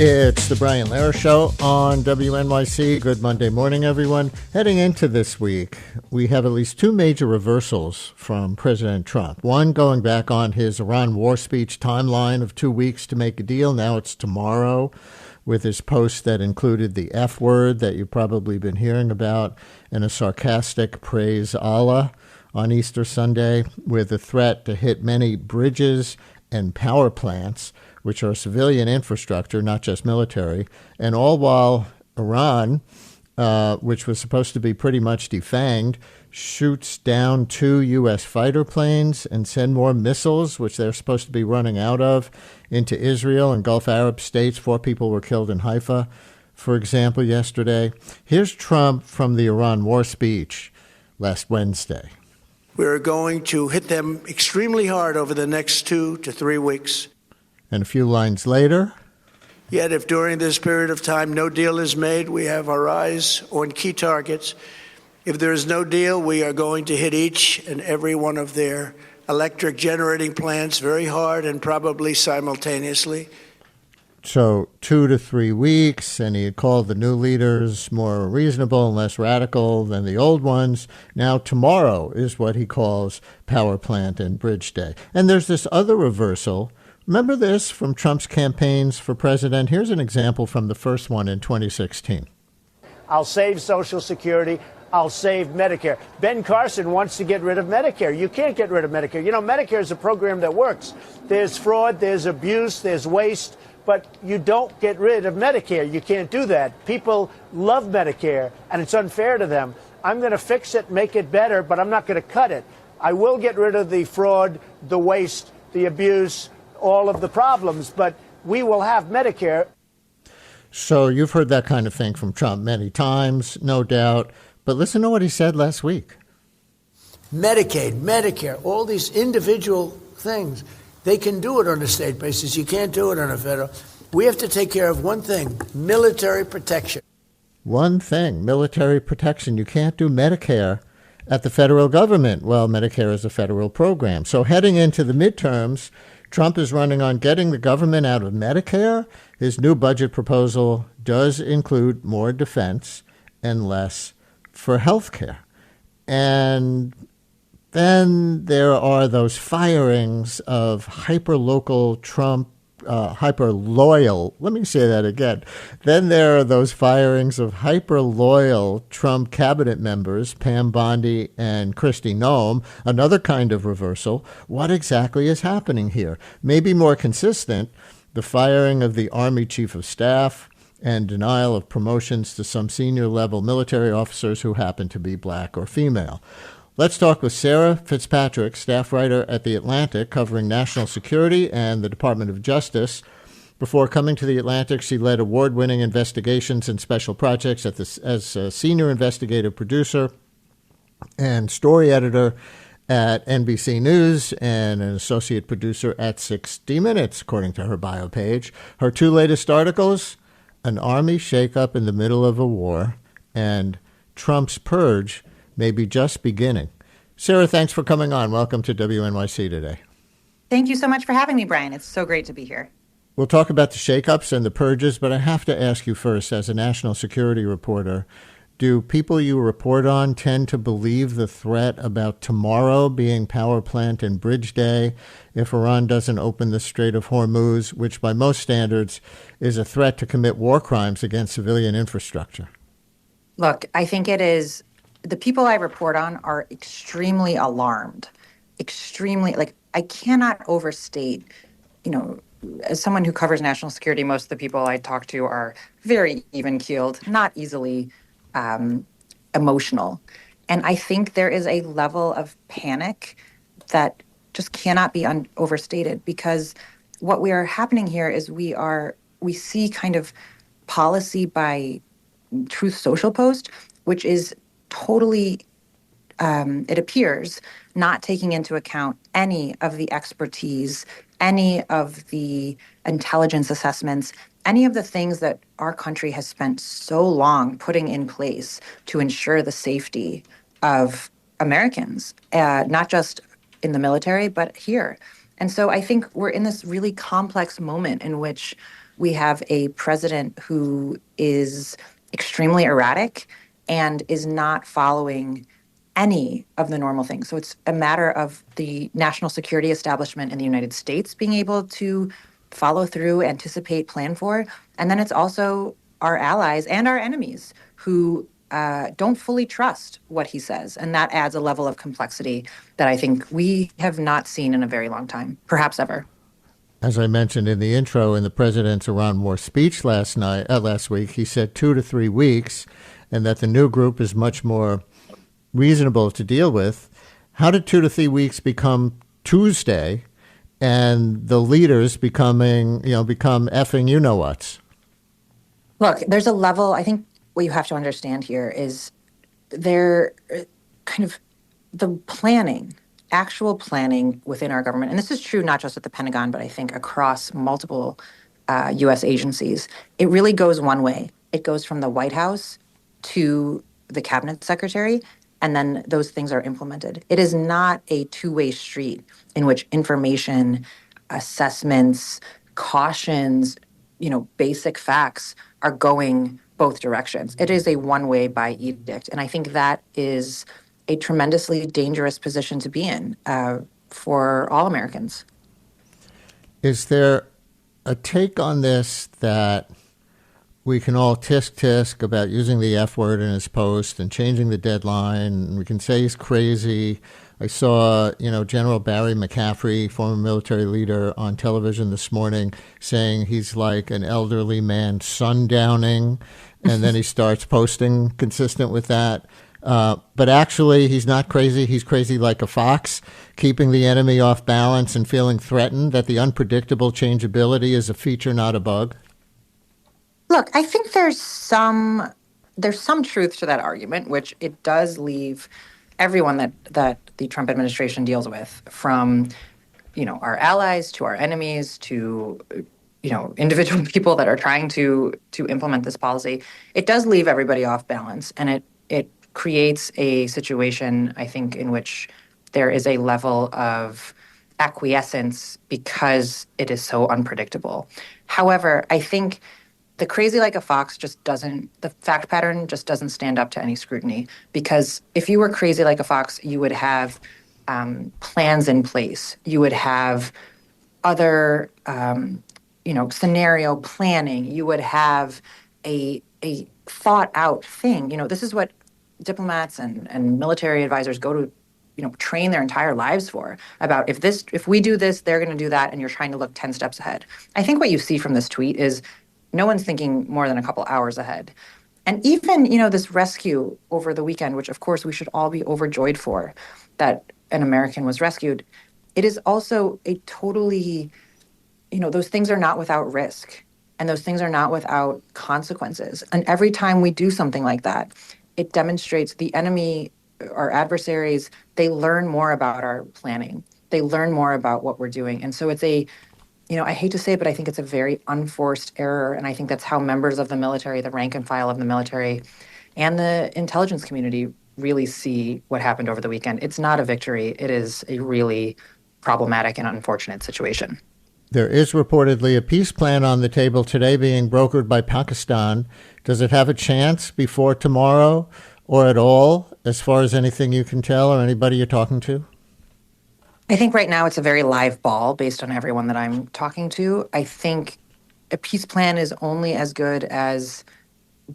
It's the Brian Lehrer Show on WNYC. Good Monday morning, everyone. Heading into this week, we have at least two major reversals from President Trump. One going back on his Iran war speech timeline of 2 weeks to make a deal. Now it's tomorrow, with his post that included the F word that you've probably been hearing about and a sarcastic praise Allah on Easter Sunday, with a threat to hit many bridges and power plants, which are civilian infrastructure, not just military, and all while Iran, which was supposed to be pretty much defanged, shoots down 2 U.S. fighter planes and send more missiles, which they're supposed to be running out of, into Israel and Gulf Arab states. 4 people were killed in Haifa, for example, yesterday. Here's Trump from the Iran war speech last Wednesday. We're going to hit them extremely hard over the next 2 to 3 weeks. And a few lines later, yet if during this period of time no deal is made, we have our eyes on key targets. If there is no deal, we are going to hit each and every one of their electric generating plants very hard and probably simultaneously. So 2 to 3 weeks, and he had called the new leaders more reasonable and less radical than the old ones. Now tomorrow is what he calls power plant and bridge day. And there's this other reversal. Remember this from Trump's campaigns for president? Here's an example from the first one in 2016. I'll save Social Security. I'll save Medicare. Ben Carson wants to get rid of Medicare. You can't get rid of Medicare. You know, Medicare is a program that works. There's fraud, there's abuse, there's waste, but you don't get rid of Medicare. You can't do that. People love Medicare, and it's unfair to them. I'm going to fix it, make it better, but I'm not going to cut it. I will get rid of the fraud, the waste, the abuse, all of the problems, but we will have Medicare. So you've heard that kind of thing from Trump many times, no doubt. But listen to what he said last week. Medicaid, Medicare, all these individual things, they can do it on a state basis. You can't do it on a federal. We have to take care of one thing, military protection. One thing, military protection. You can't do Medicare at the federal government. Well, Medicare is a federal program. So heading into the midterms, Trump is running on getting the government out of Medicare. His new budget proposal does include more defense and less for health care. And then there are those firings of hyper-local Trump, hyper-loyal, let me say that again. Then there are those firings of hyper-loyal Trump cabinet members, Pam Bondi and Kristi Noem, another kind of reversal. What exactly is happening here? Maybe more consistent, the firing of the Army Chief of Staff and denial of promotions to some senior-level military officers who happen to be black or female. Let's talk with Sarah Fitzpatrick, staff writer at The Atlantic, covering national security and the Department of Justice. Before coming to The Atlantic, she led award-winning investigations and special projects as a senior investigative producer and story editor at NBC News and an associate producer at 60 Minutes, according to her bio page. Her 2 latest articles, An Army Shakeup in the Middle of a War and Trump's Purge May Be Just Beginning. Sarah, thanks for coming on. Welcome to WNYC today. Thank you so much for having me, Brian. It's so great to be here. We'll talk about the shakeups and the purges, but I have to ask you first, as a national security reporter, do people you report on tend to believe the threat about tomorrow being power plant and bridge day if Iran doesn't open the Strait of Hormuz, which by most standards is a threat to commit war crimes against civilian infrastructure? Look, I think it is. The people I report on are extremely alarmed, I cannot overstate, as someone who covers national security, most of the people I talk to are very even-keeled, not easily emotional. And I think there is a level of panic that just cannot be overstated, because what we are happening here is we see kind of policy by Truth Social Post, which is totally, it appears, not taking into account any of the expertise, any of the intelligence assessments, any of the things that our country has spent so long putting in place to ensure the safety of Americans, not just in the military, but here. And so I think we're in this really complex moment in which we have a president who is extremely erratic and is not following any of the normal things. So it's a matter of the national security establishment in the United States being able to follow through, anticipate, plan for. And then it's also our allies and our enemies who don't fully trust what he says. And that adds a level of complexity that I think we have not seen in a very long time, perhaps ever. As I mentioned in the intro, in the president's Iran war speech last week, he said 2 to 3 weeks, and that the new group is much more reasonable to deal with. How did 2 to 3 weeks become Tuesday, and the leaders become effing you-know-whats? Look, there's a level, I think what you have to understand here is there kind of the planning, actual planning within our government, and this is true not just at the Pentagon, but I think across multiple U.S. agencies, it really goes one way. It goes from the White House to the cabinet secretary, and then those things are implemented. It is not a two-way street in which information, assessments, cautions, basic facts are going both directions. It is a one-way by edict. And I think that is a tremendously dangerous position to be in for all Americans. Is there a take on this that we can all tisk about using the F word in his post and changing the deadline, and we can say he's crazy? I saw, General Barry McCaffrey, former military leader, on television this morning saying he's like an elderly man sundowning, and then he starts posting consistent with that. But actually, he's not crazy. He's crazy like a fox, keeping the enemy off balance and feeling threatened, that the unpredictable changeability is a feature, not a bug. Look, I think there's some truth to that argument, which it does leave everyone that the Trump administration deals with, from our allies to our enemies to individual people that are trying to implement this policy. It does leave everybody off balance, and it creates a situation, I think, in which there is a level of acquiescence because it is so unpredictable. However, I think the crazy like a fox the fact pattern just doesn't stand up to any scrutiny, because if you were crazy like a fox, you would have plans in place. You would have other, scenario planning. You would have a thought out thing. This is what diplomats and military advisors go to, train their entire lives for, about if we do this, they're going to do that, and you're trying to look 10 steps ahead. I think what you see from this tweet is no one's thinking more than a couple hours ahead. And even, this rescue over the weekend, which of course we should all be overjoyed for, that an American was rescued, it is also a totally, those things are not without risk, and those things are not without consequences. And every time we do something like that, it demonstrates the enemy, our adversaries, they learn more about our planning. They learn more about what we're doing. And so it's I hate to say it, but I think it's a very unforced error. And I think that's how members of the military, the rank and file of the military, and the intelligence community really see what happened over the weekend. It's not a victory. It is a really problematic and unfortunate situation. There is reportedly a peace plan on the table today being brokered by Pakistan. Does it have a chance before tomorrow, or at all, as far as anything you can tell, or anybody you're talking to? I think right now it's a very live ball based on everyone that I'm talking to. I think a peace plan is only as good as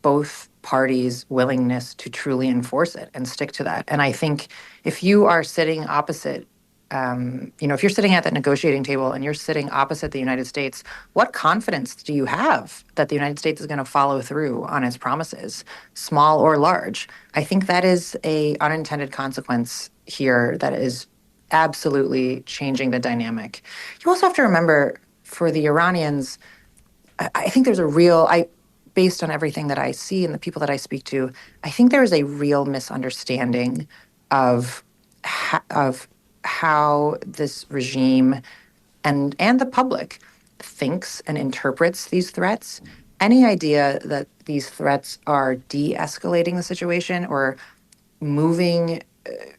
both parties' willingness to truly enforce it and stick to that. And I think if you are sitting opposite, if you're sitting at that negotiating table and you're sitting opposite the United States, what confidence do you have that the United States is going to follow through on its promises, small or large? I think that is a unintended consequence here that is absolutely changing the dynamic. You also have to remember, for the Iranians, I think there's based on everything that I see and the people that I speak to, I think there is a real misunderstanding of how this regime and the public thinks and interprets these threats, any idea that these threats are de-escalating the situation or moving,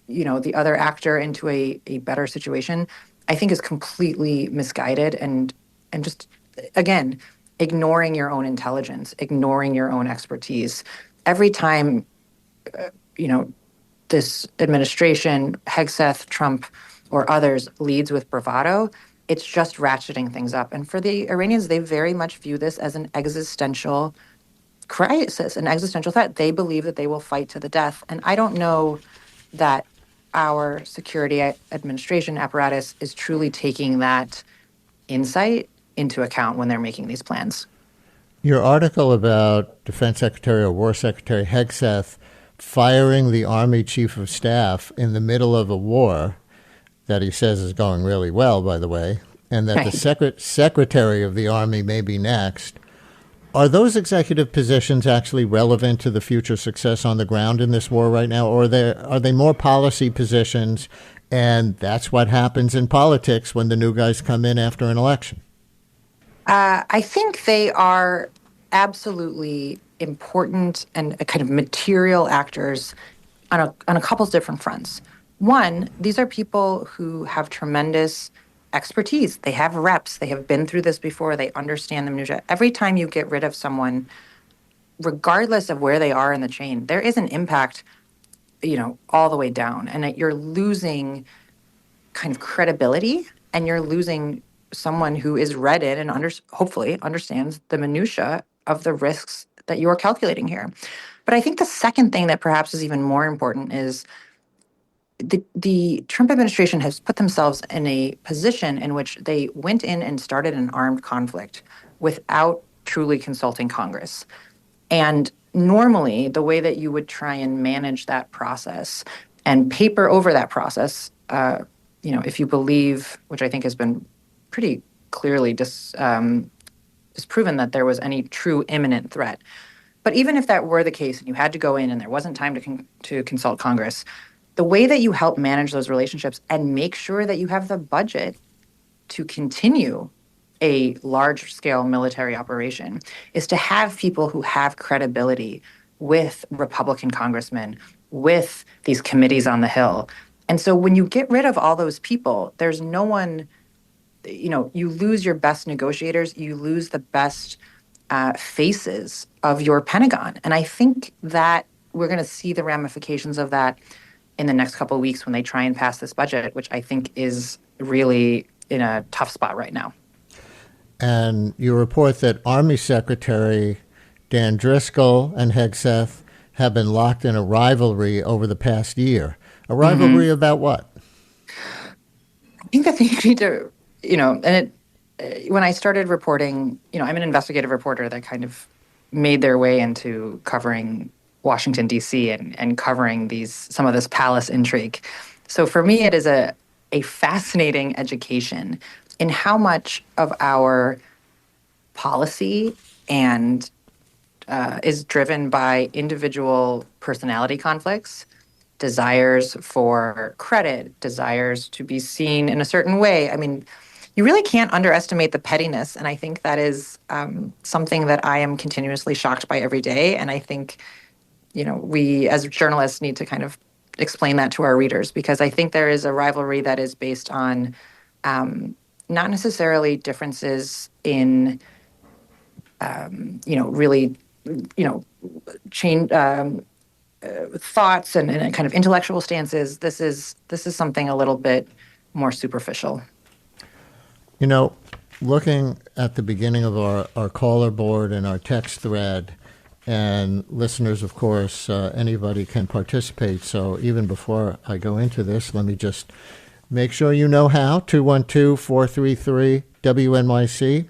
the other actor into a better situation, I think is completely misguided and just, again, ignoring your own intelligence, ignoring your own expertise. Every time, this administration, Hegseth, Trump, or others leads with bravado, it's just ratcheting things up. And for the Iranians, they very much view this as an existential crisis, an existential threat. They believe that they will fight to the death. And I don't know that our security administration apparatus is truly taking that insight into account when they're making these plans. Your article about Defense Secretary or War Secretary Hegseth firing the Army Chief of Staff in the middle of a war that he says is going really well, by the way, and that the Secretary of the Army may be next. Are those executive positions actually relevant to the future success on the ground in this war right now, or are they more policy positions, and that's what happens in politics when the new guys come in after an election? I think they are absolutely important and kind of material actors on a couple of different fronts. One, these are people who have tremendous expertise. They have reps. They have been through this before. They understand the minutiae. Every time you get rid of someone, regardless of where they are in the chain, there is an impact, all the way down. And you're losing kind of credibility, and you're losing someone who is read in and hopefully understands the minutia of the risks that you are calculating here. But I think the second thing that perhaps is even more important is the Trump administration has put themselves in a position in which they went in and started an armed conflict without truly consulting Congress. And normally, the way that you would try and manage that process and paper over that process, if you believe, which I think has been pretty clearly disproven, that there was any true imminent threat. But even if that were the case and you had to go in and there wasn't time to consult Congress, the way that you help manage those relationships and make sure that you have the budget to continue a large-scale military operation is to have people who have credibility with Republican congressmen, with these committees on the Hill. And so when you get rid of all those people, there's no one, you lose your best negotiators, you lose the best faces of your Pentagon. And I think that we're going to see the ramifications of that in the next couple of weeks when they try and pass this budget, which I think is really in a tough spot right now. And you report that Army Secretary Dan Driscoll and Hegseth have been locked in a rivalry over the past year. A rivalry about what? I think that they need to, when I started reporting, I'm an investigative reporter that kind of made their way into covering Washington, D.C. and covering some of this palace intrigue. So for me, it is a fascinating education in how much of our policy and is driven by individual personality conflicts, desires for credit, desires to be seen in a certain way. I mean, you really can't underestimate the pettiness, and I think that is something that I am continuously shocked by every day, and I think we as journalists need to kind of explain that to our readers, because I think there is a rivalry that is based on not necessarily differences in, really, change thoughts and kind of intellectual stances. This is something a little bit more superficial. Looking at the beginning of our caller board and our text thread, and listeners, of course, anybody can participate. So even before I go into this, let me just make sure you know how. 212-433-WNYC.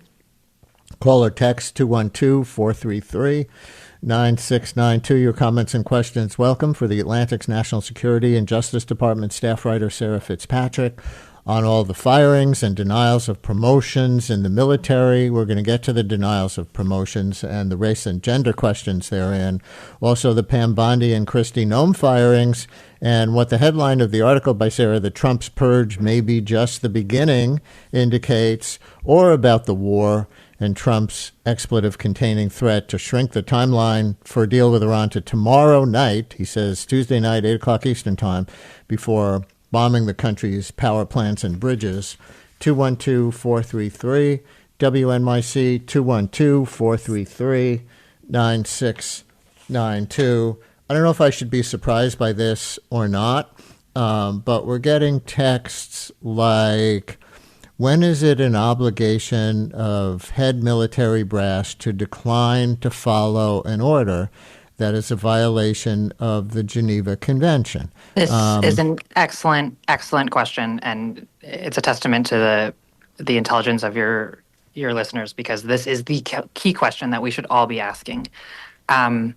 Call or text 212-433-9692. Your comments and questions welcome. For the Atlantic's National Security and Justice Department staff writer Sarah Fitzpatrick. on all the firings and denials of promotions in the military. We're going to get to the denials of promotions and the race and gender questions therein. Also, the Pam Bondi and Kristi Noem firings, and what the headline of the article by Sarah, "The Trump's Purge May Be Just the Beginning," indicates, or about the war and Trump's expletive-containing threat to shrink the timeline for a deal with Iran to tomorrow night, he says Tuesday night, 8 o'clock Eastern Time, before bombing the country's power plants and bridges. 212-433, WNYC, 212-433-9692. I don't know if I should be surprised by this or not, but we're getting texts like, when is it an obligation of head military brass to decline to follow an order that is a violation of the Geneva Convention? This is an excellent question, and it's a testament to the intelligence of your listeners, because this is the key question that we should all be asking. And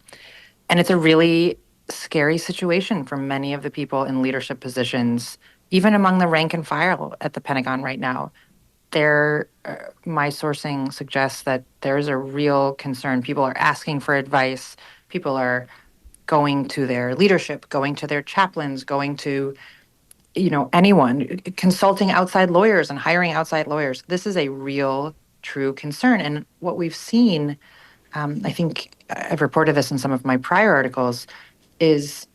it's a really scary situation for many of the people in leadership positions, even among the rank and file at the Pentagon right now. My sourcing suggests that there's a real concern. People are asking for advice. People are going to their leadership, going to their chaplains, going to, anyone, consulting outside lawyers and hiring outside lawyers. This is a real, true concern. And what we've seen, I think I've reported this in some of my prior articles, is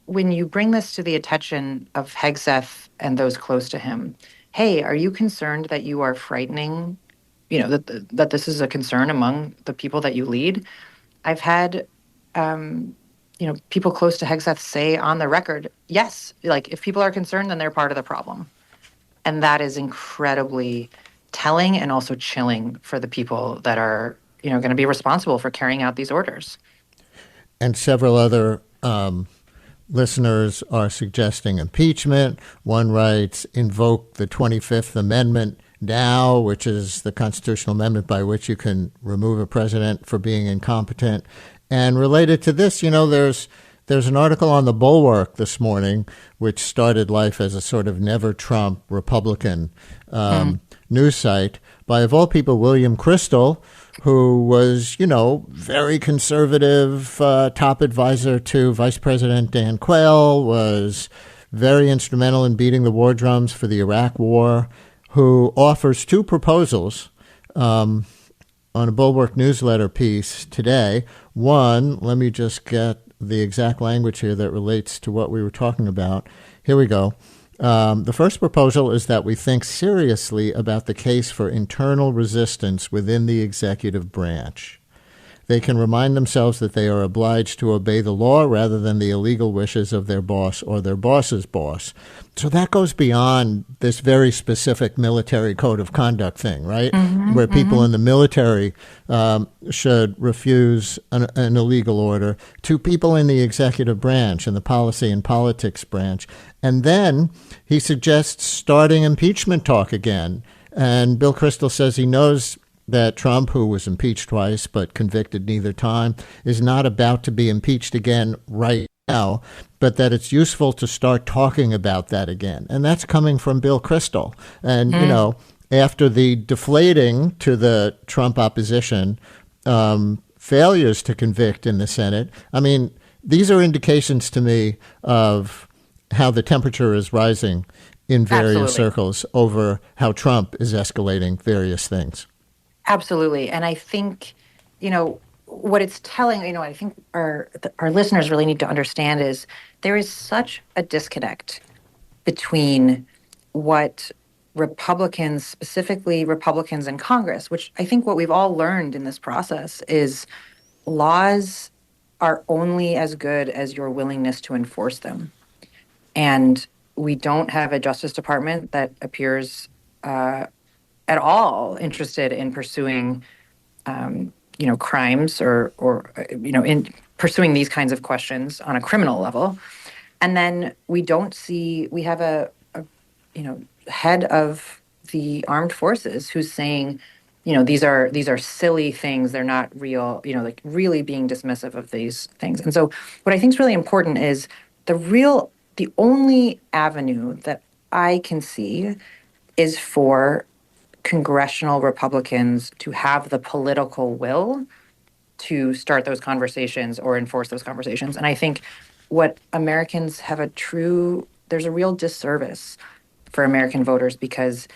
when you bring this to the attention of Hegseth and those close to him, hey, are you concerned that you are frightening, that this is a concern among the people that you lead? I've had, people close to Hegseth say on the record, yes, like if people are concerned, then they're part of the problem. And that is incredibly telling and also chilling for the people that are, going to be responsible for carrying out these orders. And several other listeners are suggesting impeachment. One writes, invoke the 25th Amendment now, which is the constitutional amendment by which you can remove a president for being incompetent. And related to this, there's an article on the Bulwark this morning, which started life as a sort of never Trump Republican news site, by, of all people, William Crystal, who was, very conservative, top advisor to Vice President Dan Quayle, was very instrumental in beating the war drums for the Iraq War, who offers two proposals on a Bulwark newsletter piece today. One, let me just get the exact language here that relates to what we were talking about. Here we go. The first proposal is that we think seriously about the case for internal resistance within the executive branch. They can remind themselves that they are obliged to obey the law rather than the illegal wishes of their boss or their boss's boss. So that goes beyond this very specific military code of conduct thing, right? Where people in the military should refuse an illegal order, to people in the executive branch and the policy and politics branch. And then he suggests starting impeachment talk again. And Bill Kristol says he knows that Trump, who was impeached twice but convicted neither time, is not about to be impeached again right now, but that it's useful to start talking about that again. And that's coming from Bill Kristol. And, after the deflating to the Trump opposition failures to convict in the Senate, I mean, these are indications to me of how the temperature is rising in various circles over how Trump is escalating various things. Absolutely. And I think, what it's telling, I think our listeners really need to understand is there is such a disconnect between what Republicans, specifically Republicans in Congress, which I think what we've all learned in this process is laws are only as good as your willingness to enforce them. And we don't have a Justice Department that appears at all interested in pursuing, crimes or in pursuing these kinds of questions on a criminal level. And then we have a head of the armed forces who's saying, these are silly things. They're not real, really being dismissive of these things. And so what I think is really important is the only avenue that I can see is for congressional Republicans to have the political will to start those conversations or enforce those conversations. And I think what Americans have there's a real disservice for American voters because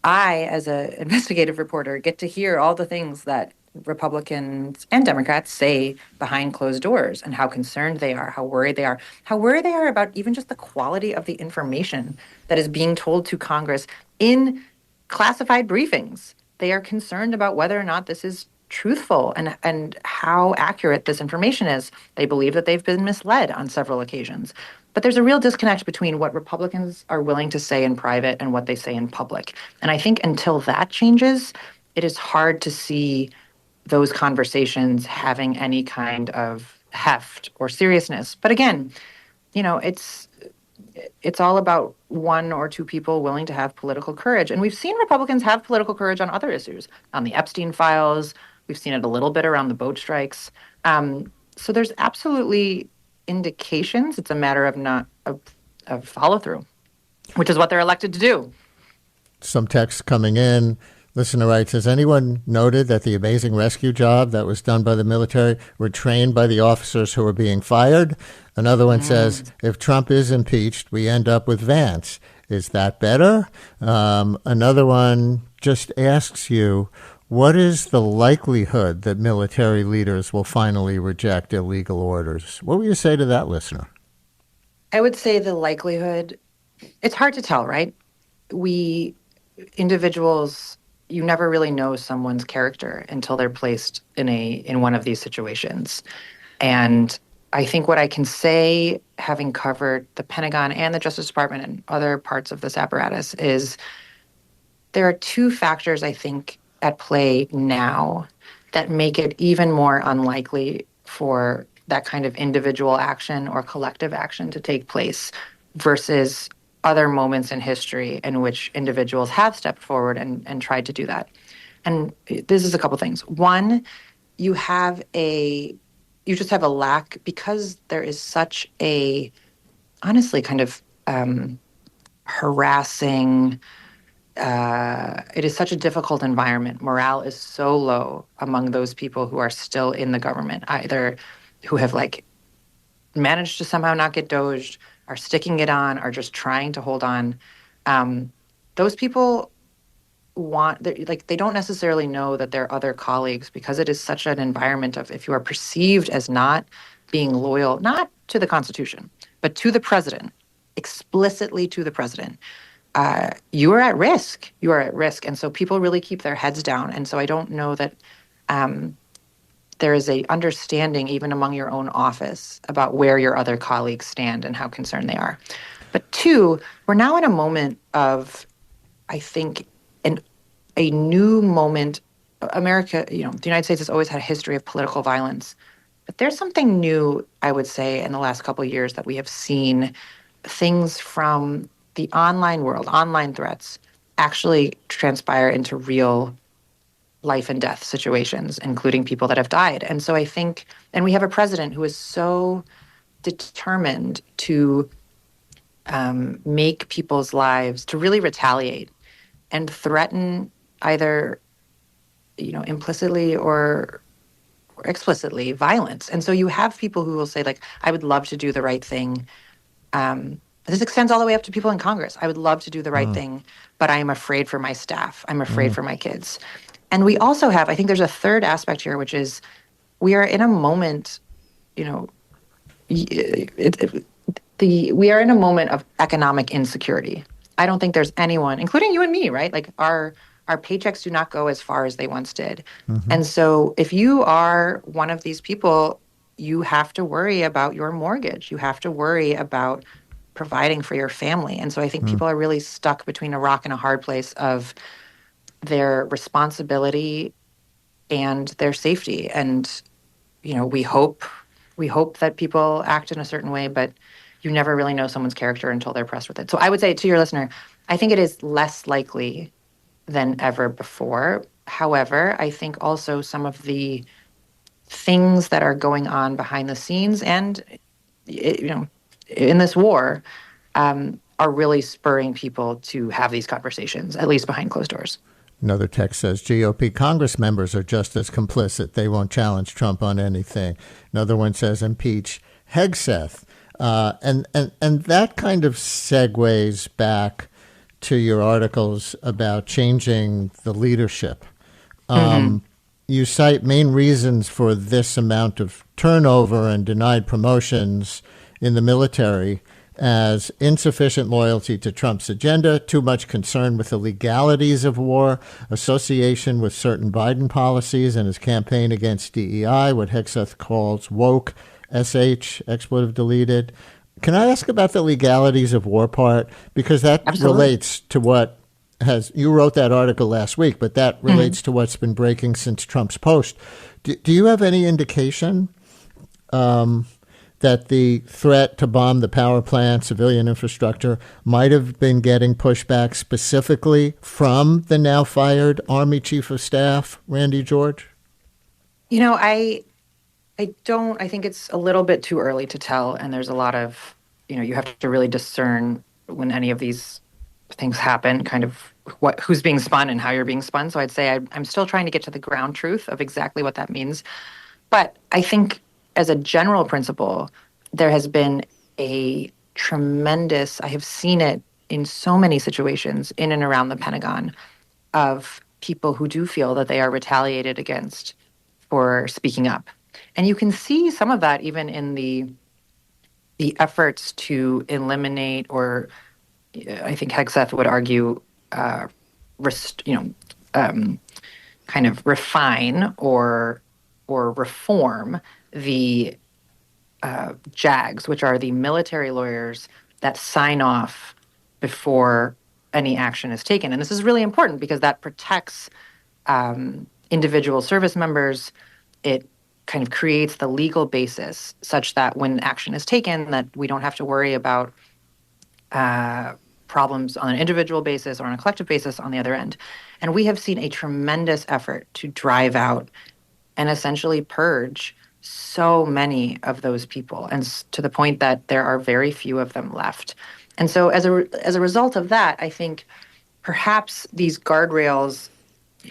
I, as an investigative reporter, get to hear all the things that Republicans and Democrats say behind closed doors and how concerned they are, how worried they are about even just the quality of the information that is being told to Congress in classified briefings. They are concerned about whether or not this is truthful and how accurate this information is. They believe that they've been misled on several occasions. But there's a real disconnect between what Republicans are willing to say in private and what they say in public. And I think until that changes, it is hard to see those conversations having any kind of heft or seriousness. But again, it's all about one or two people willing to have political courage. And we've seen Republicans have political courage on other issues, on the Epstein files. We've seen it a little bit around the boat strikes. So there's absolutely indications. It's a matter of follow through, which is what they're elected to do. Some text coming in. Listener writes, has anyone noted that the amazing rescue job that was done by the military were trained by the officers who were being fired? Another one says, if Trump is impeached, we end up with Vance. Is that better? Another one just asks you, what is the likelihood that military leaders will finally reject illegal orders? What would you say to that listener? I would say the likelihood, it's hard to tell, right? Individuals, you never really know someone's character until they're placed in one of these situations. And I think what I can say, having covered the Pentagon and the Justice Department and other parts of this apparatus, is there are two factors, I think, at play now that make it even more unlikely for that kind of individual action or collective action to take place versus other moments in history in which individuals have stepped forward and tried to do that. And this is a couple things. One, you just have a lack, because there is such a, honestly, kind of harassing, it is such a difficult environment. Morale is so low among those people who are still in the government, either who have managed to somehow not get doged, are sticking it on, are just trying to hold on. Those people they don't necessarily know that their other colleagues, because it is such an environment of, if you are perceived as not being loyal, not to the Constitution, but to the president, explicitly to the president, you are at risk. You are at risk. And so people really keep their heads down. And so I don't know that there is a understanding even among your own office about where your other colleagues stand and how concerned they are. But two, we're now in a moment of, I think, a new moment. America, the United States has always had a history of political violence. But there's something new, I would say, in the last couple of years that we have seen things from the online world, online threats, actually transpire into real life and death situations, including people that have died. And so I think, and we have a president who is so determined to make people's lives, to really retaliate and threaten either, implicitly or explicitly violence. And so you have people who will say, I would love to do the right thing. This extends all the way up to people in Congress. I would love to do the right thing, but I am afraid for my staff. I'm afraid for my kids. And we also have, I think there's a third aspect here, which is we are in a moment, we are in a moment of economic insecurity. I don't think there's anyone, including you and me, right? Our paychecks do not go as far as they once did. Mm-hmm. And so if you are one of these people, you have to worry about your mortgage. You have to worry about providing for your family. And so I think people are really stuck between a rock and a hard place of their responsibility and their safety. And, we hope that people act in a certain way, but you never really know someone's character until they're pressed with it. So I would say to your listener, I think it is less likely than ever before. However, I think also some of the things that are going on behind the scenes and, in this war, are really spurring people to have these conversations, at least behind closed doors. Another text says GOP Congress members are just as complicit. They won't challenge Trump on anything. Another one says impeach Hegseth. And that kind of segues back to your articles about changing the leadership. You cite main reasons for this amount of turnover and denied promotions in the military as insufficient loyalty to Trump's agenda, too much concern with the legalities of war, association with certain Biden policies and his campaign against DEI, what Hegseth calls woke, SH, expletive deleted. Can I ask about the legalities of war part? Because that Absolutely. relates to what you wrote that article last week, but that relates to what's been breaking since Trump's post. Do you have any indication that the threat to bomb the power plant, civilian infrastructure, might have been getting pushback specifically from the now fired Army Chief of Staff, Randy George? I don't. I think it's a little bit too early to tell, and there's a lot of, you have to really discern when any of these things happen, kind of who's being spun and how you're being spun. So I'd say I'm still trying to get to the ground truth of exactly what that means. But I think as a general principle, there has been a tremendous, I have seen it in so many situations in and around the Pentagon, of people who do feel that they are retaliated against for speaking up. And you can see some of that even in the efforts to eliminate, or I think Hegseth would argue, kind of refine or reform the JAGs, which are the military lawyers that sign off before any action is taken. And this is really important because that protects individual service members. It kind of creates the legal basis such that when action is taken, that we don't have to worry about problems on an individual basis or on a collective basis on the other end. And we have seen a tremendous effort to drive out and essentially purge so many of those people, and to the point that there are very few of them left. And so as a result of that, I think perhaps these guardrails,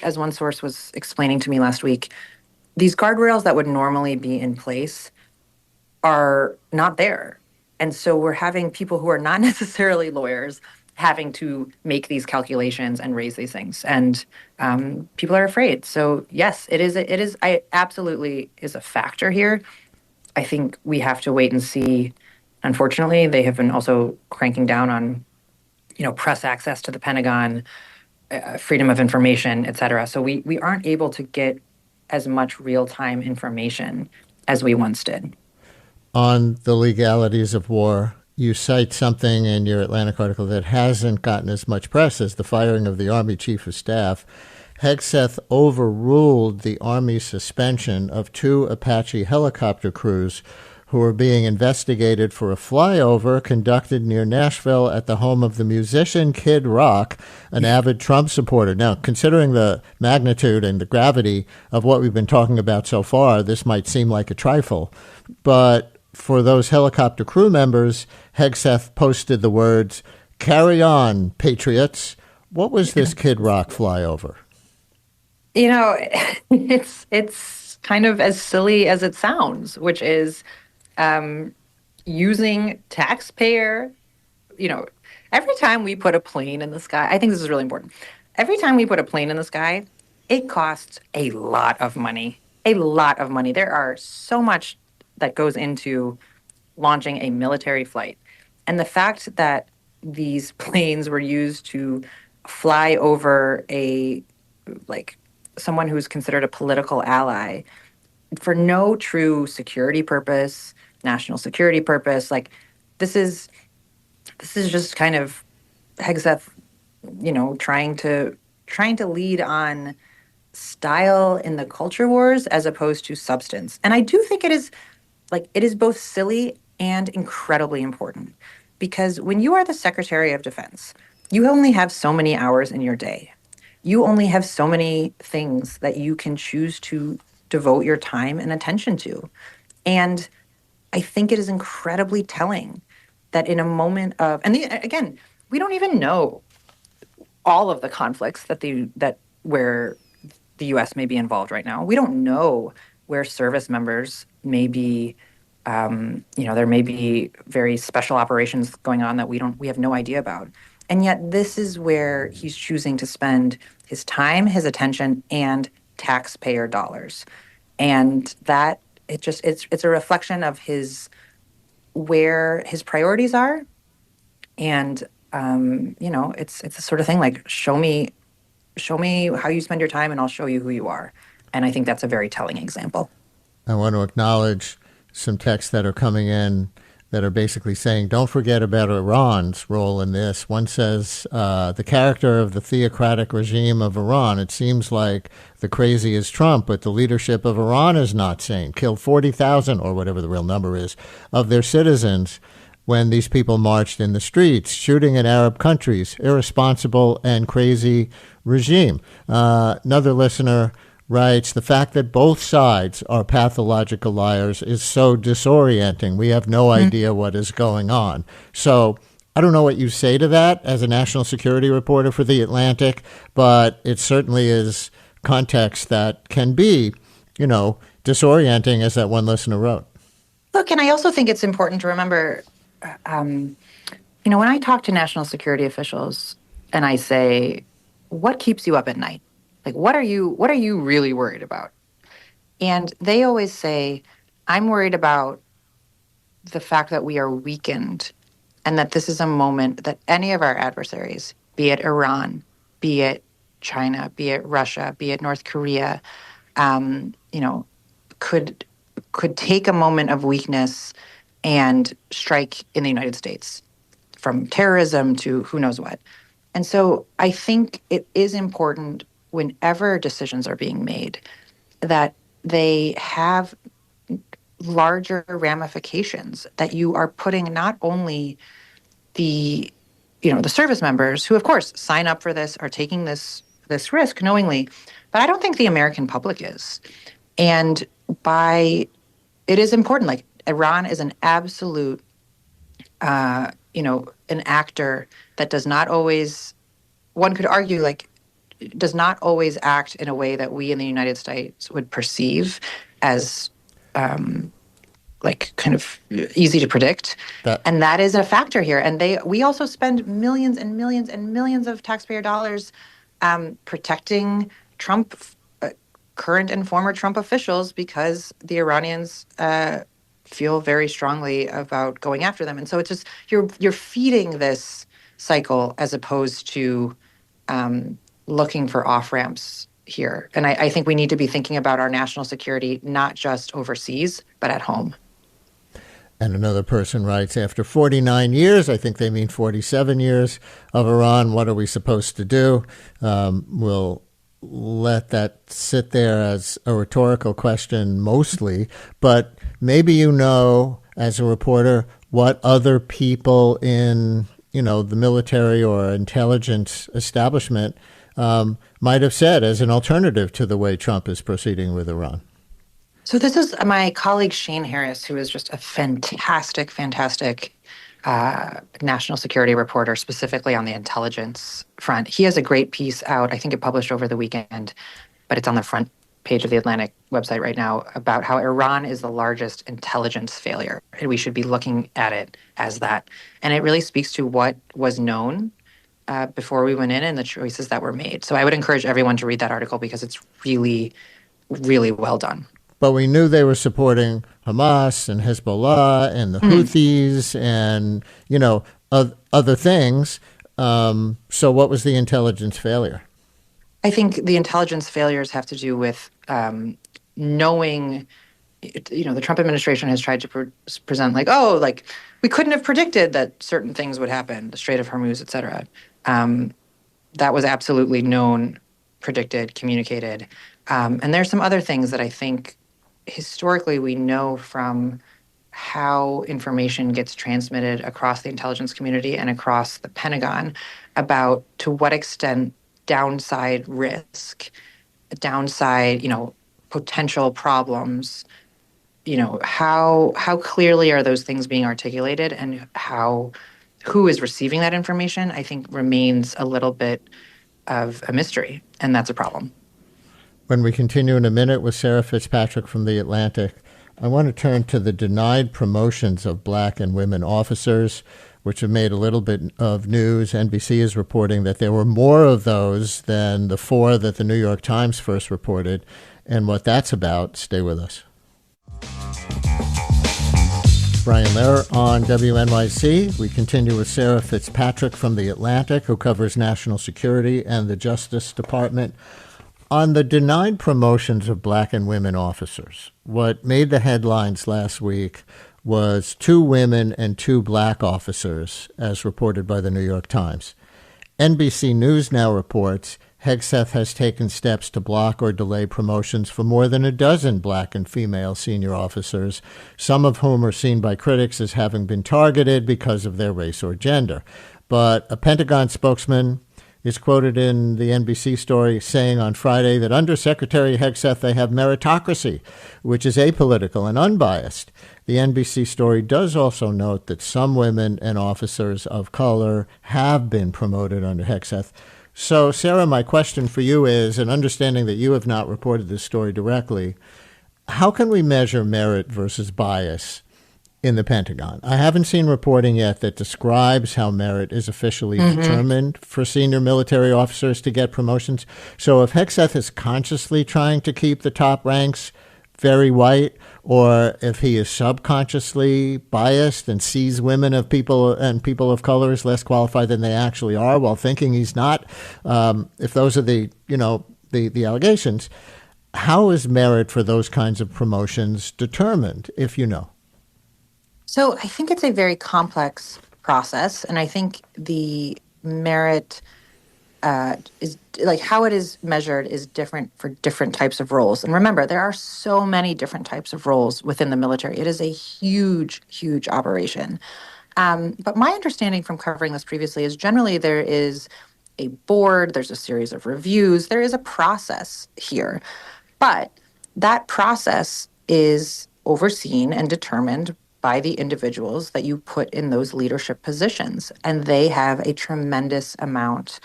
as one source was explaining to me last week, these guardrails that would normally be in place are not there. And so we're having people who are not necessarily lawyers having to make these calculations and raise these things. And people are afraid. So yes, I absolutely is a factor here. I think we have to wait and see. Unfortunately, they have been also cranking down on, press access to the Pentagon, freedom of information, et cetera. So we aren't able to get as much real-time information as we once did. On the legalities of war, you cite something in your Atlantic article that hasn't gotten as much press as the firing of the Army Chief of Staff. Hegseth overruled the Army suspension of 2 Apache helicopter crews who were being investigated for a flyover conducted near Nashville at the home of the musician Kid Rock, an avid Trump supporter. Now, considering the magnitude and the gravity of what we've been talking about so far, this might seem like a trifle. But for those helicopter crew members, Hegseth posted the words, "Carry on, patriots." What was this Kid Rock flyover? It's kind of as silly as it sounds, which is using taxpayer, every time we put a plane in the sky, I think this is really important. Every time we put a plane in the sky, it costs a lot of money, a lot of money. There are so much that goes into launching a military flight. And the fact that these planes were used to fly over someone who's considered a political ally for no true security purpose, national security purpose, this is just kind of Hegseth, trying to lead on style in the culture wars as opposed to substance. And I do think it is both silly and incredibly important, because when you are the Secretary of Defense, you only have so many hours in your day. You only have so many things that you can choose to devote your time and attention to. And I think it is incredibly telling that in a moment of, and again, we don't even know all of the conflicts that where the U.S. may be involved right now. We don't know where service members may be. There may be very special operations going on that we have no idea about. And yet this is where he's choosing to spend his time, his attention, and taxpayer dollars. And that it's a reflection of where his priorities are. And it's the sort of thing like show me how you spend your time and I'll show you who you are. And I think that's a very telling example. I want to acknowledge some texts that are coming in that are basically saying, don't forget about Iran's role in this. One says, the character of the theocratic regime of Iran, it seems like the crazy is Trump, but the leadership of Iran is not sane. Killed 40,000, or whatever the real number is, of their citizens when these people marched in the streets, shooting at Arab countries. Irresponsible and crazy regime. Another listener writes, the fact that both sides are pathological liars is so disorienting. We have no idea what is going on. So I don't know what you say to that as a national security reporter for The Atlantic, but it certainly is context that can be, disorienting, as that one listener wrote. Look, and I also think it's important to remember, when I talk to national security officials and I say, what keeps you up at night? Like, what are you really worried about? And they always say, I'm worried about the fact that we are weakened and that this is a moment that any of our adversaries, be it Iran, be it China, be it Russia, be it North Korea, could take a moment of weakness and strike in the United States, from terrorism to who knows what. And so I think it is important whenever decisions are being made that they have larger ramifications, that you are putting not only the service members who, of course, sign up for this, are taking this risk knowingly, but I don't think the American public is. And it is important. Like, Iran is an absolute, an actor that does not always, one could argue, does not always act in a way that we in the United States would perceive as kind of easy to predict. And that is a factor here. And we also spend millions and millions and millions of taxpayer dollars protecting Trump, current and former Trump officials, because the Iranians feel very strongly about going after them. And so it's just, you're feeding this cycle as opposed to looking for off-ramps here. And I think we need to be thinking about our national security, not just overseas, but at home. And another person writes, after 49 years, I think they mean 47 years of Iran, what are we supposed to do? We'll let that sit there as a rhetorical question mostly, but maybe as a reporter, what other people in, the military or intelligence establishment might have said as an alternative to the way Trump is proceeding with Iran. So this is my colleague Shane Harris, who is just a fantastic national security reporter, specifically on the intelligence front. He has a great piece out. I think it published over the weekend, but it's on the front page of the Atlantic website right now, about how Iran is the largest intelligence failure, and we should be looking at it as that. And it really speaks to what was known before we went in and the choices that were made. So I would encourage everyone to read that article because it's really, really well done. But we knew they were supporting Hamas and Hezbollah and the Houthis and, other things. So what was the intelligence failure? I think the intelligence failures have to do with knowing, the Trump administration has tried to present we couldn't have predicted that certain things would happen, the Strait of Hormuz, et cetera. That was absolutely known, predicted, communicated. And there's some other things that I think historically we know from how information gets transmitted across the intelligence community and across the Pentagon about to what extent downside risk, potential problems, how clearly are those things being articulated, and who is receiving that information, I think remains a little bit of a mystery, and that's a problem. When we continue in a minute with Sarah Fitzpatrick from The Atlantic, I want to turn to the denied promotions of black and women officers, which have made a little bit of news. NBC is reporting that there were more of those than the 4 that the New York Times first reported. And what that's about, stay with us. Brian Lehrer on WNYC. We continue with Sarah Fitzpatrick from The Atlantic, who covers national security and the Justice Department. On the denied promotions of black and women officers, what made the headlines last week was 2 women and 2 black officers, as reported by the New York Times. NBC News now reports Hegseth has taken steps to block or delay promotions for more than a dozen black and female senior officers, some of whom are seen by critics as having been targeted because of their race or gender. But a Pentagon spokesman is quoted in the NBC story saying on Friday that under Secretary Hegseth they have meritocracy, which is apolitical and unbiased. The NBC story does also note that some women and officers of color have been promoted under Hegseth. So, Sarah, my question for you is, and understanding that you have not reported this story directly, how can we measure merit versus bias in the Pentagon? I haven't seen reporting yet that describes how merit is officially determined for senior military officers to get promotions. So if Hegseth is consciously trying to keep the top ranks very white, or if he is subconsciously biased and sees women of people and people of color as less qualified than they actually are while thinking he's not, if those are the allegations, how is merit for those kinds of promotions determined, if you know? So I think it's a very complex process, and I think the merit is like how it is measured is different for different types of roles. And remember, there are so many different types of roles within the military. It is a huge, huge operation. But my understanding from covering this previously is generally there is a board, there's a series of reviews, there is a process here. But that process is overseen and determined by the individuals that you put in those leadership positions. And they have a tremendous amount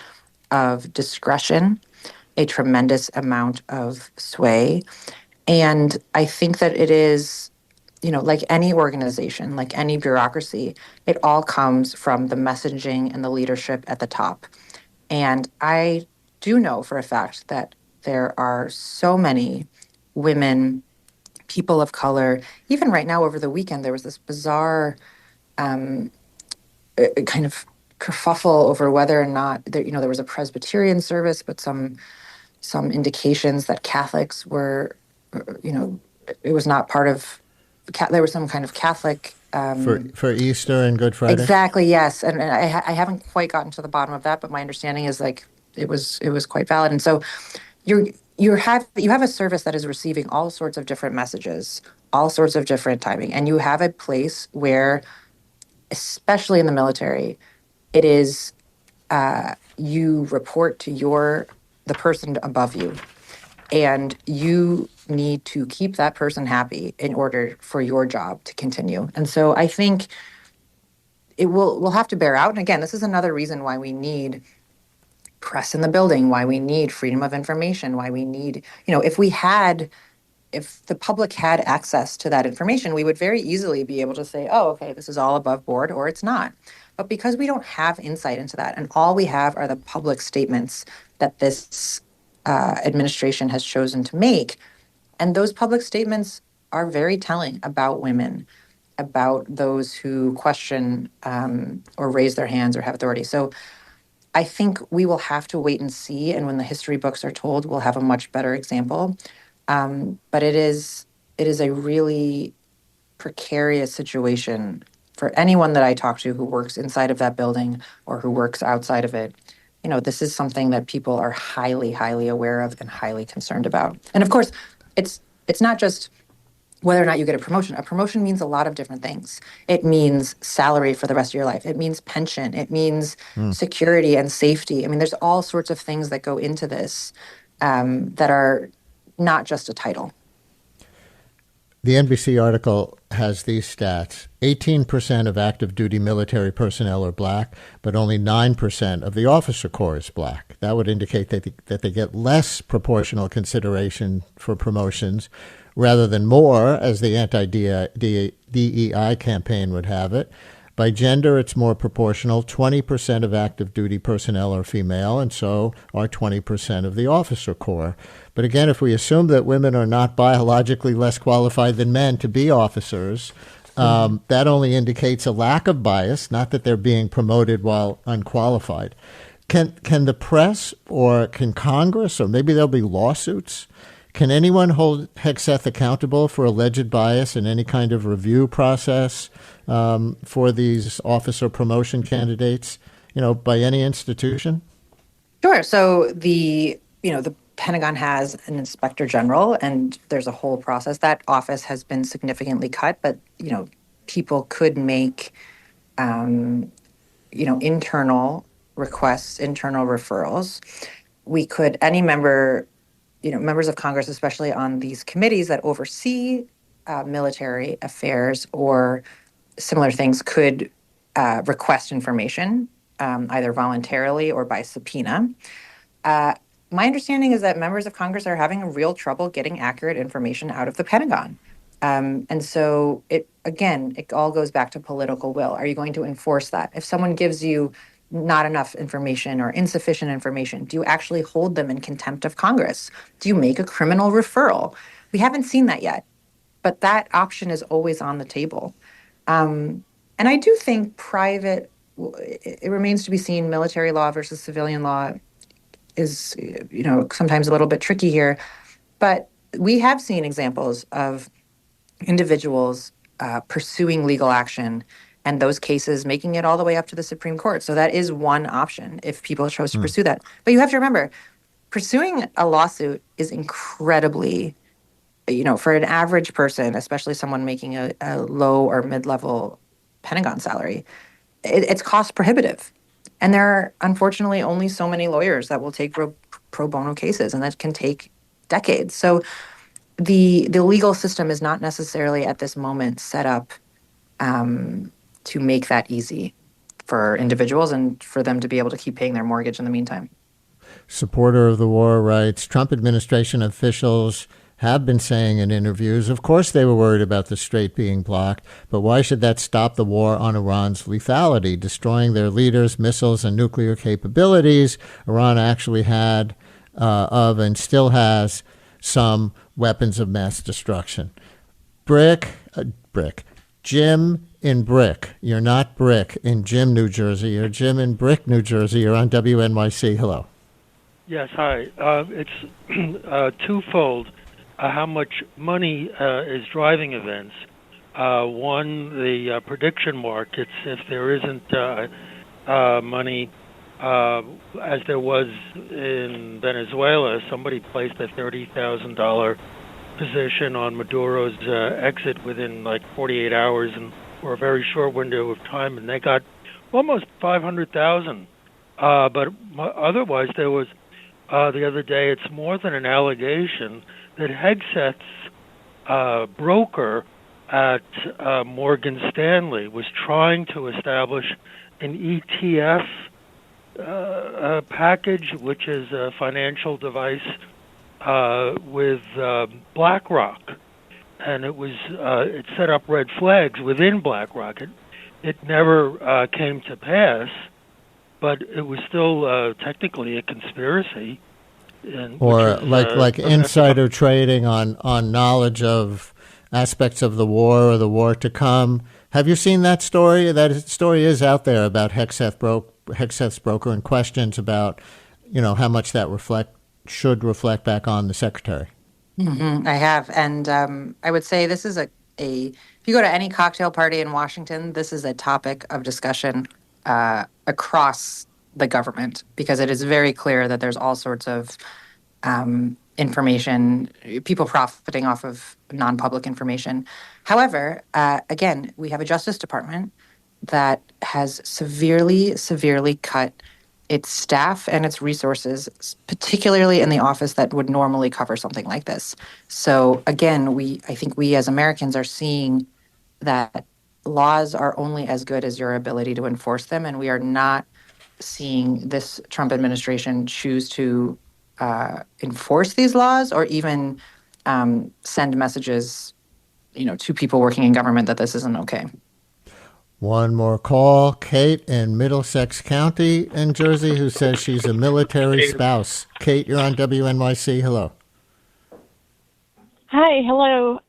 of discretion, a tremendous amount of sway. And I think that it is, like any organization, like any bureaucracy, it all comes from the messaging and the leadership at the top. And I do know for a fact that there are so many women, people of color. Even right now over the weekend, there was this bizarre kind of kerfuffle over whether or not there was a Presbyterian service, but some indications that Catholics were, it was not part of. There was some kind of Catholic for Easter and Good Friday. Exactly, yes, and I haven't quite gotten to the bottom of that, but my understanding is like it was quite valid, and so you have a service that is receiving all sorts of different messages, all sorts of different timing, and you have a place where, especially in the military, it is you report to the person above you, and you need to keep that person happy in order for your job to continue. And so I think we'll have to bear out. And again, this is another reason why we need press in the building, why we need freedom of information, why we need, if the public had access to that information, we would very easily be able to say, oh, okay, this is all above board or it's not. But because we don't have insight into that, and all we have are the public statements that this administration has chosen to make, and those public statements are very telling about women, about those who question or raise their hands or have authority. So I think we will have to wait and see, and when the history books are told, we'll have a much better example. But it is a really precarious situation for anyone that I talk to who works inside of that building or who works outside of it. This is something that people are highly, highly aware of and highly concerned about. And of course, it's not just whether or not you get a promotion. A promotion means a lot of different things. It means salary for the rest of your life. It means pension. It means security and safety. I mean, there's all sorts of things that go into this that are not just a title. The NBC article has these stats. 18% of active duty military personnel are black, but only 9% of the officer corps is black. That would indicate that they get less proportional consideration for promotions rather than more, as the anti-DEI campaign would have it. By gender, it's more proportional. 20% of active duty personnel are female, and so are 20% of the officer corps. But again, if we assume that women are not biologically less qualified than men to be officers, that only indicates a lack of bias, not that they're being promoted while unqualified. Can the press or can Congress, or maybe there'll be lawsuits, can anyone hold Hegseth accountable for alleged bias in any kind of review process for these officer promotion candidates, by any institution? Sure. So the Pentagon has an inspector general, and there's a whole process. That office has been significantly cut, but people could make internal requests, internal referrals. Members of Congress, especially on these committees that oversee military affairs or similar things, could request information either voluntarily or by subpoena. My understanding is that members of Congress are having real trouble getting accurate information out of the Pentagon. And so it all goes back to political will. Are you going to enforce that? If someone gives you not enough information or insufficient information, do you actually hold them in contempt of Congress? Do you make a criminal referral? We haven't seen that yet, but that option is always on the table. And I do think it remains to be seen, military law versus civilian law is, sometimes a little bit tricky here. But we have seen examples of individuals pursuing legal action and those cases making it all the way up to the Supreme Court. So that is one option if people chose to pursue that. But you have to remember, pursuing a lawsuit is incredibly, for an average person, especially someone making a low or mid-level Pentagon salary, it's cost prohibitive. And there are, unfortunately, only so many lawyers that will take pro bono cases, and that can take decades. So the legal system is not necessarily at this moment set up to make that easy for individuals and for them to be able to keep paying their mortgage in the meantime. Supporter of the war writes, Trump administration officials have been saying in interviews, of course they were worried about the Strait being blocked, but why should that stop the war on Iran's lethality? Destroying their leaders, missiles, and nuclear capabilities, Iran actually had and still has some weapons of mass destruction. Jim in Brick. You're not Brick in Jim, New Jersey. You're Jim in Brick, New Jersey. You're on WNYC. Hello. Yes, hi. It's twofold. How much money is driving events? One, the prediction markets. If there isn't money, as there was in Venezuela, somebody placed a $30,000 position on Maduro's exit within like 48 hours or a very short window of time, and they got almost 500,000. But otherwise, there was the other day. It's more than an allegation that Hegseth's broker at Morgan Stanley was trying to establish an ETF package, which is a financial device with BlackRock, and it set up red flags within BlackRock. It never came to pass, but it was still technically a conspiracy. Or like insider trading on knowledge of aspects of the war or the war to come. Have you seen that story? That story is out there about Hegseth's broker, and questions about, how much that should reflect back on the secretary. Mm-hmm. I have, and I would say this is if you go to any cocktail party in Washington, this is a topic of discussion across the government, because it is very clear that there's all sorts of information, people profiting off of non-public information. However, again, we have a Justice Department that has severely cut its staff and its resources, particularly in the office that would normally cover something like this. So again, I think we as Americans are seeing that laws are only as good as your ability to enforce them, and we are not seeing this Trump administration choose to enforce these laws or even send messages, to people working in government that this isn't okay. One more call. Kate in Middlesex County in Jersey, who says she's a military spouse. Kate, you're on WNYC. Hello. Hi, hello.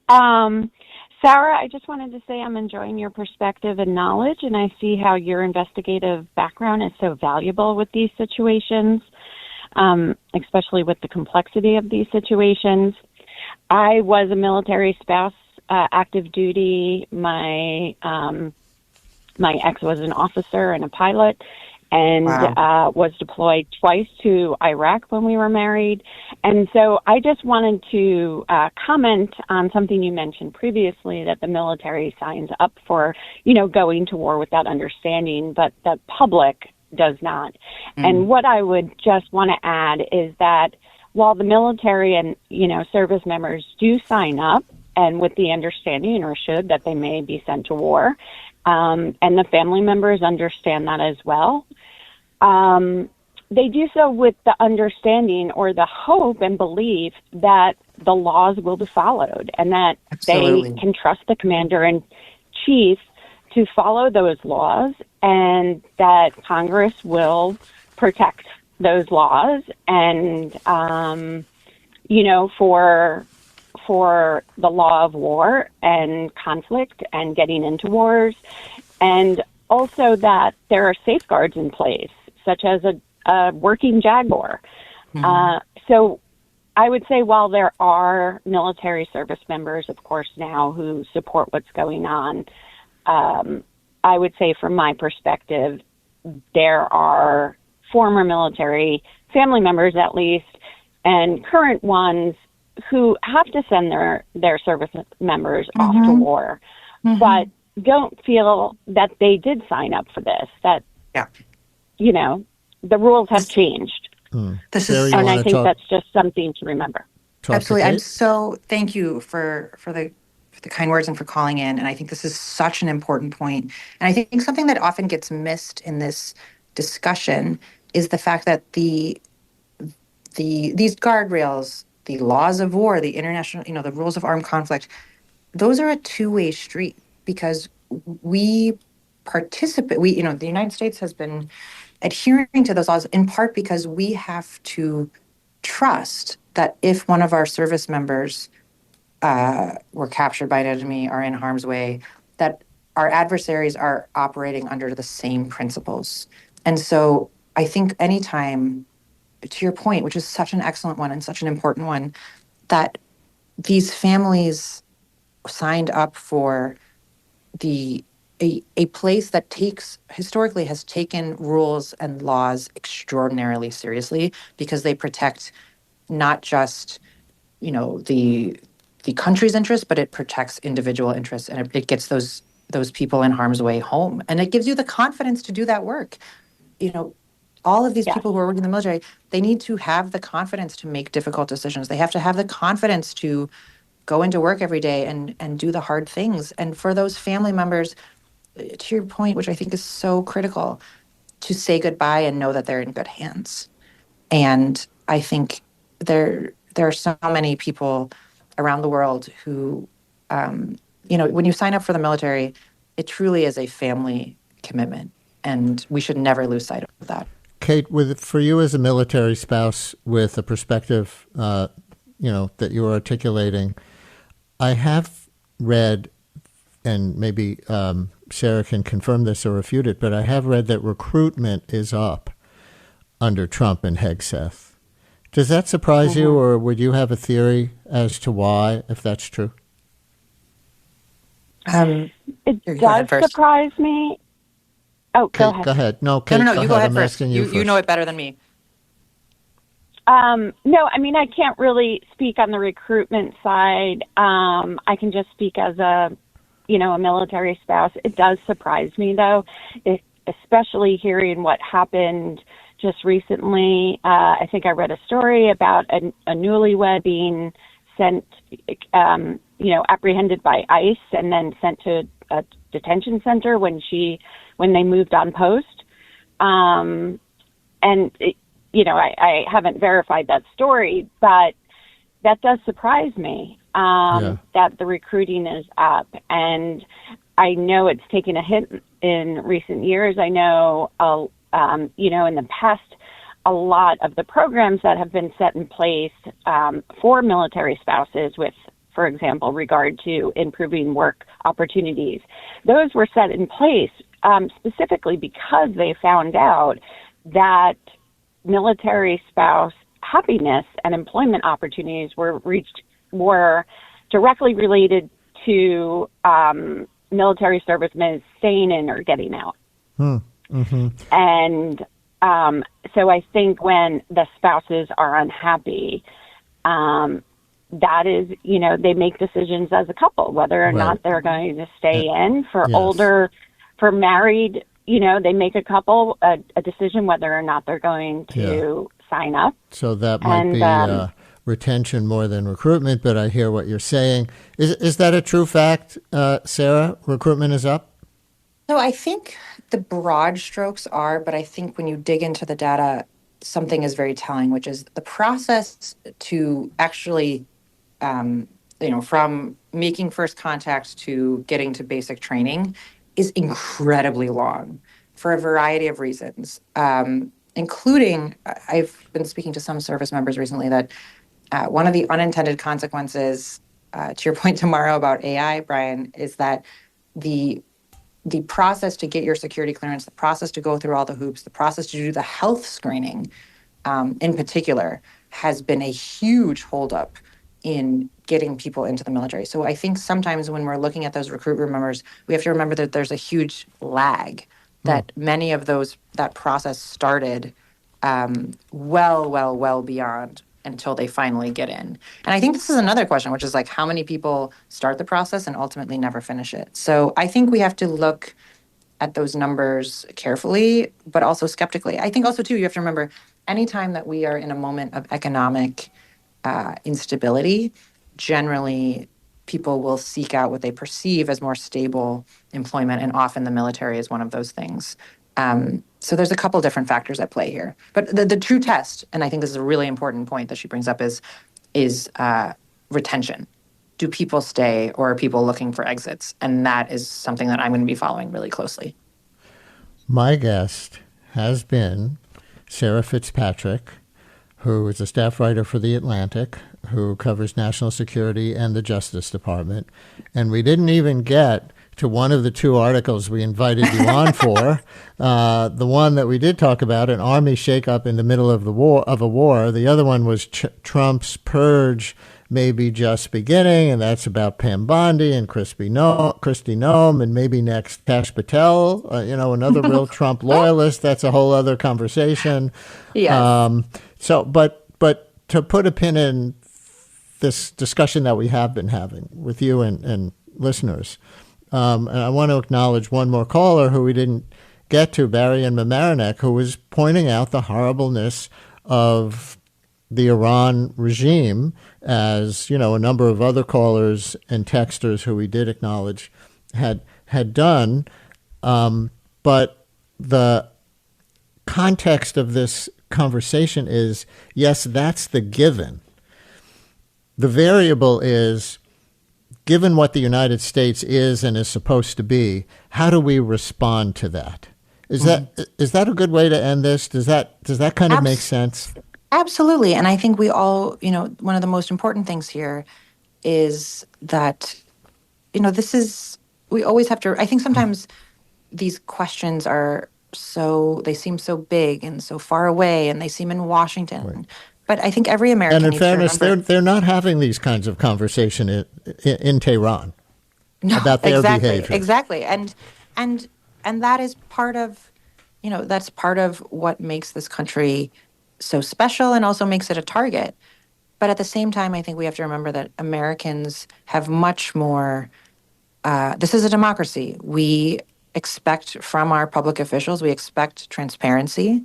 Sarah, I just wanted to say I'm enjoying your perspective and knowledge, and I see how your investigative background is so valuable with these situations, especially with the complexity of these situations. I was a military spouse, active duty. My ex was an officer and a pilot, and Wow. was deployed twice to Iraq when we were married. And so I just wanted to comment on something you mentioned previously, that the military signs up for, going to war without understanding, but the public does not. And what I would just want to add is that while the military and, service members do sign up, and with the understanding, or should, that they may be sent to war, and the family members understand that as well. They do so with the understanding or the hope and belief that the laws will be followed, and that Absolutely. they can trust the commander in chief to follow those laws, and that Congress will protect those laws. And, for the law of war and conflict and getting into wars, and also that there are safeguards in place, such as a working Jaguar. So I would say, while there are military service members, of course, now who support what's going on, I would say from my perspective, there are former military family members, at least, and current ones who have to send their service members off to war, but don't feel that they did sign up for this, that, the rules have changed. This Sarah, is, you And I wanna think talk- that's just something to remember. talk to absolutely. Kate? Thank you for the kind words and for calling in. And I think this is such an important point. And I think something that often gets missed in this discussion is the fact that these guardrails, the laws of war, the international, the rules of armed conflict, those are a two-way street, because we participate. The United States has been adhering to those laws in part because we have to trust that if one of our service members were captured by an enemy or in harm's way, that our adversaries are operating under the same principles. And so I think anytime, to your point, which is such an excellent one and such an important one, that these families signed up for a place that historically has taken rules and laws extraordinarily seriously, because they protect not just, the country's interests, but it protects individual interests, and it gets those people in harm's way home. And it gives you the confidence to do that work. All of these people who are working in the military, they need to have the confidence to make difficult decisions. They have to have the confidence to go into work every day and do the hard things. And for those family members, to your point, which I think is so critical, to say goodbye and know that they're in good hands. And I think there are so many people around the world who, when you sign up for the military, it truly is a family commitment, and we should never lose sight of that. Kate, for you as a military spouse with a perspective, that you're articulating, I have read, and maybe Sarah can confirm this or refute it, but I have read that recruitment is up under Trump and Hegseth. Does that surprise you, or would you have a theory as to why, if that's true? It Go does ahead first. surprise me. Oh, Kate, go ahead. go ahead. No, Kate, No, you go ahead I'm first. asking you You first. know it better than me. No, I can't really speak on the recruitment side. I can just speak as a military spouse. It does surprise me, though, especially hearing what happened just recently, I think I read a story about a newlywed being sent, apprehended by ICE and then sent to a detention center when they moved on post. I haven't verified that story, but that does surprise me, that the recruiting is up. And I know it's taken a hit in recent years. I know, in the past, a lot of the programs that have been set in place for military spouses with, for example, regard to improving work opportunities, those were set in place specifically because they found out that military spouse happiness and employment opportunities were directly related to military servicemen staying in or getting out. Mm-hmm. And so I think when the spouses are unhappy, that is, they make decisions as a couple, whether or not they're going to stay in. For married, they make a decision whether or not they're going to sign up. So that might be retention more than recruitment, but I hear what you're saying. Is that a true fact, Sarah? Recruitment is up? So I think the broad strokes are, but I think when you dig into the data, something is very telling, which is the process to actually, from making first contact to getting to basic training is incredibly long for a variety of reasons, including, I've been speaking to some service members recently that one of the unintended consequences, to your point tomorrow about AI, Brian, is that the process to get your security clearance, the process to go through all the hoops, the process to do the health screening, in particular, has been a huge holdup in getting people into the military. So I think sometimes when we're looking at those recruitment numbers, we have to remember that there's a huge lag, that many of that process started well beyond until they finally get in. And I think this is another question, which is like how many people start the process and ultimately never finish it. So I think we have to look at those numbers carefully, but also skeptically. I think also, too, you have to remember, anytime that we are in a moment of economic instability, generally people will seek out what they perceive as more stable employment, and often the military is one of those things. So there's a couple different factors at play here. But the true test, and I think this is a really important point that she brings up, is retention. Do people stay, or are people looking for exits? And that is something that I'm going to be following really closely. My guest has been Sarah Fitzpatrick, who is a staff writer for The Atlantic, who covers national security and the Justice Department. And we didn't even get to one of the two articles we invited you on for, the one that we did talk about, an army shakeup in the middle of a war. The other one was Trump's purge may be just beginning, and that's about Pam Bondi and Kristi Noem, and maybe next Kash Patel, another real Trump loyalist. That's a whole other conversation. Yes. But to put a pin in this discussion that we have been having with you and listeners, and I want to acknowledge one more caller who we didn't get to, Barry and Mamaroneck, who was pointing out the horribleness of the Iran regime, as a number of other callers and texters who we did acknowledge had done. But the context of this conversation is, yes, that's the given. The variable is, given what the United States is and is supposed to be, how do we respond to that? Is that a good way to end this? Does that kind of make sense? Absolutely. And I think we all, one of the most important things here is that, we always have to, I think sometimes these questions they seem so big and so far away, and they seem in Washington. Right. But I think every American needs to remember. And in fairness, they're not having these kinds of conversation in Tehran about their behavior. Exactly. And that is part of, that's part of what makes this country so special and also makes it a target. But at the same time, I think we have to remember that Americans have much more, this is a democracy. We expect from our public officials, we expect transparency.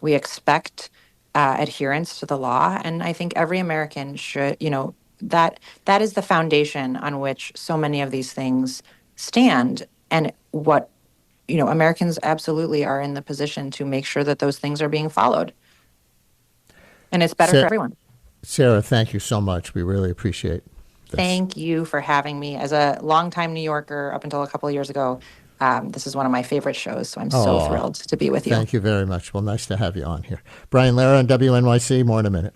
We expect adherence to the law, and I think every American should, that is the foundation on which so many of these things stand. And what, Americans absolutely are in the position to make sure that those things are being followed. And it's better for everyone. Sarah, thank you so much. We really appreciate this. Thank you for having me. As a longtime New Yorker, up until a couple of years ago, this is one of my favorite shows, so I'm so thrilled to be with you. Thank you very much. Well, nice to have you on here. Brian Lara on WNYC. More in a minute.